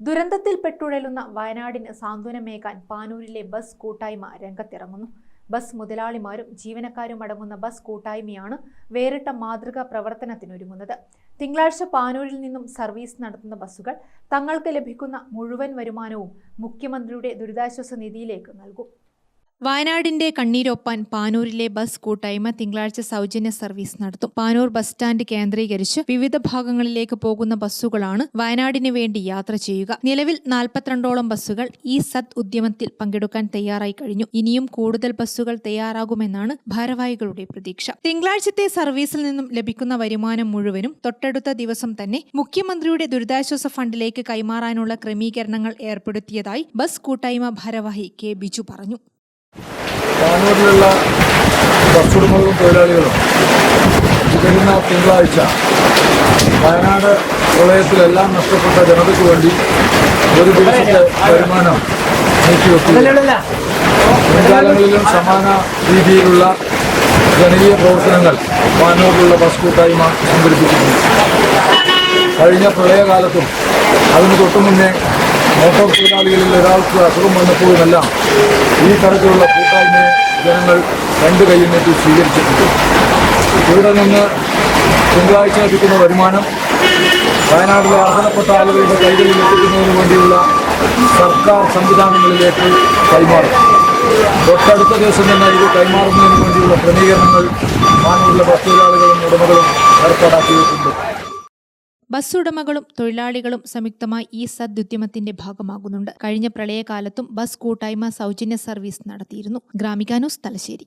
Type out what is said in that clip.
ദുരന്തത്തിൽപ്പെട്ടുഴലുന്ന വയനാടിന് സാന്ത്വനമേകാൻ പാനൂരിലെ ബസ് കൂട്ടായ്മ രംഗത്തിറങ്ങുന്നു. ബസ് മുതലാളിമാരും ജീവനക്കാരും അടങ്ങുന്ന ബസ് കൂട്ടായ്മയാണ് വേറിട്ട മാതൃകാ പ്രവർത്തനത്തിനൊരുങ്ങുന്നത്. തിങ്കളാഴ്ച പാനൂരിൽ നിന്നും സർവീസ് നടത്തുന്ന ബസ്സുകൾ തങ്ങൾക്ക് ലഭിക്കുന്ന മുഴുവൻ വരുമാനവും മുഖ്യമന്ത്രിയുടെ ദുരിതാശ്വാസ നിധിയിലേക്ക് നൽകും. വയനാടിന്റെ കണ്ണീരൊപ്പാൻ പാനൂരിലെ ബസ് കൂട്ടായ്മ തിങ്കളാഴ്ച സൗജന്യ സർവീസ് നടത്തും. പാനൂർ ബസ് സ്റ്റാൻഡ് കേന്ദ്രീകരിച്ച് വിവിധ ഭാഗങ്ങളിലേക്ക് പോകുന്ന ബസ്സുകളാണ് വയനാടിന് വേണ്ടി യാത്ര ചെയ്യുക. നിലവിൽ 42ഓളം ബസ്സുകൾ ഈ സദ് ഉദ്യമത്തിൽ പങ്കെടുക്കാൻ തയ്യാറായി കഴിഞ്ഞു. ഇനിയും കൂടുതൽ ബസ്സുകൾ തയ്യാറാകുമെന്നാണ് ഭാരവാഹികളുടെ പ്രതീക്ഷ. തിങ്കളാഴ്ചത്തെ സർവീസിൽ നിന്നും ലഭിക്കുന്ന വരുമാനം മുഴുവനും തൊട്ടടുത്ത ദിവസം തന്നെ മുഖ്യമന്ത്രിയുടെ ദുരിതാശ്വാസ ഫണ്ടിലേക്ക് കൈമാറാനുള്ള ക്രമീകരണങ്ങൾ ഏർപ്പെടുത്തിയതായി ബസ് കൂട്ടായ്മ ഭാരവാഹി കെ ബിജു പറഞ്ഞു. പാനൂരിലുള്ള ബസ് ഉടമകളും തൊഴിലാളികളും വരുന്ന തിങ്കളാഴ്ച വയനാട് പ്രളയത്തിലെല്ലാം നഷ്ടപ്പെട്ട ജനതയ്ക്ക് വേണ്ടി ഒരു ദിവസത്തെ വരുമാനം നീക്കിവെക്കുക. മുൻകാലങ്ങളിലും സമാന രീതിയിലുള്ള ജനകീയ പ്രവർത്തനങ്ങൾ പാനൂരിലുള്ള ബസ് കൂട്ടായ്മ സംഘടിപ്പിച്ചിട്ടുണ്ട്. കഴിഞ്ഞ പ്രളയകാലത്തും അതിന് തൊട്ടുമുന്നേ മോട്ടോർ തൊഴിലാളികളിൽ ഒരാൾക്ക് അസുഖം വന്നപ്പോഴുമെല്ലാം ഈ തരത്തിലുള്ള കൂട്ടായ്മയെ ജനങ്ങൾ രണ്ടു കൈയിൽ നീട്ടി സ്വീകരിച്ചിട്ടുണ്ട്. ഇവിടെ നിന്ന് തിങ്കളാഴ്ച ലഭിക്കുന്ന വരുമാനം വയനാട്ടിലെ അർഹതപ്പെട്ട ആളുകളുടെ കൈകളിൽ എത്തിക്കുന്നതിന് വേണ്ടിയുള്ള സർക്കാർ സംവിധാനങ്ങളിലേക്ക് കൈമാറും. തൊട്ടടുത്ത ദിവസം തന്നെ ഇത് കൈമാറുന്നതിന് വേണ്ടിയുള്ള ക്രമീകരണങ്ങൾ പാനൂരിലെ ബസ് തൊഴിലാളികളും ഉടമകളും ഏർപ്പാടാക്കിയിട്ടുണ്ട്. ബസ് ഉടമകളും തൊഴിലാളികളും സംയുക്തമായി ഈ സദുദ്യമത്തിന്റെ ഭാഗമാകുന്നുണ്ട്. കഴിഞ്ഞ പ്രളയകാലത്തും ബസ് കൂട്ടായ്മ സൗജന്യ സർവീസ് നടത്തിയിരുന്നു. ഗ്രാമിക ന്യൂസ്, തലശ്ശേരി.